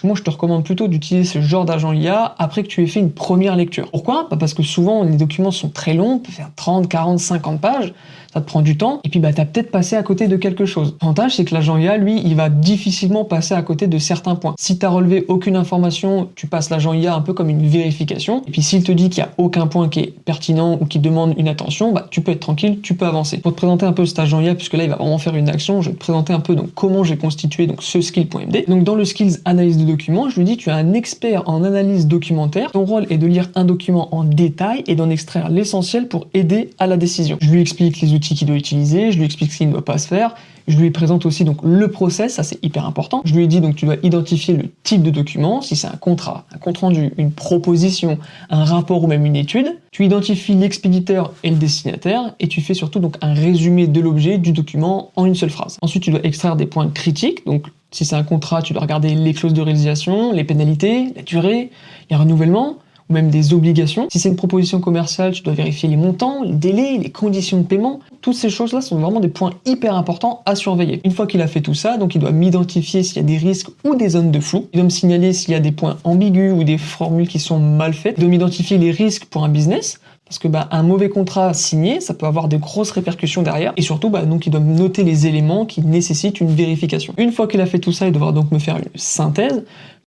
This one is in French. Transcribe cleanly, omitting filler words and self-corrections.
moi je te recommande plutôt d'utiliser ce genre d'agent IA après que tu aies fait une première lecture. Pourquoi? Parce que souvent les documents sont très longs, peut faire 30, 40, 50 pages, ça te prend du temps, et puis t'as peut-être passé à côté de quelque chose. L'avantage, c'est que l'agent IA, lui, il va difficilement passer à côté de certains points. Si t'as relevé aucune information, tu passes l'agent IA un peu comme une vérification, et puis s'il te dit qu'il n'y a aucun point qui est pertinent ou qui demande une attention, tu peux être tranquille, tu peux avancer. Pour te présenter un peu cet agent IA, puisque là, il va vraiment faire une action, je vais te présenter un peu donc comment j'ai constitué donc ce skill.md. Donc dans le skills analyse de documents, je lui dis tu es un expert en analyse documentaire, ton rôle est de lire un document en détail et d'en extraire l'essentiel pour aider à la décision. Je lui explique les outils qu'il doit utiliser, je lui explique ce qu'il ne doit pas se faire, je lui présente aussi donc le process, ça c'est hyper important. Je lui ai dit donc tu dois identifier le type de document, si c'est un contrat, un compte rendu, une proposition, un rapport ou même une étude. Tu identifies l'expéditeur et le destinataire et tu fais surtout donc un résumé de l'objet du document en une seule phrase. Ensuite tu dois extraire des points critiques, donc si c'est un contrat, tu dois regarder les clauses de résiliation, les pénalités, la durée, les renouvellements, ou même des obligations. Si c'est une proposition commerciale, tu dois vérifier les montants, les délais, les conditions de paiement. Toutes ces choses-là sont vraiment des points hyper importants à surveiller. Une fois qu'il a fait tout ça, donc il doit m'identifier s'il y a des risques ou des zones de flou. Il doit me signaler s'il y a des points ambigus ou des formules qui sont mal faites. Il doit m'identifier les risques pour un business. Parce que un mauvais contrat signé, ça peut avoir de grosses répercussions derrière. Et surtout, donc il doit me noter les éléments qui nécessitent une vérification. Une fois qu'il a fait tout ça, il devra donc me faire une synthèse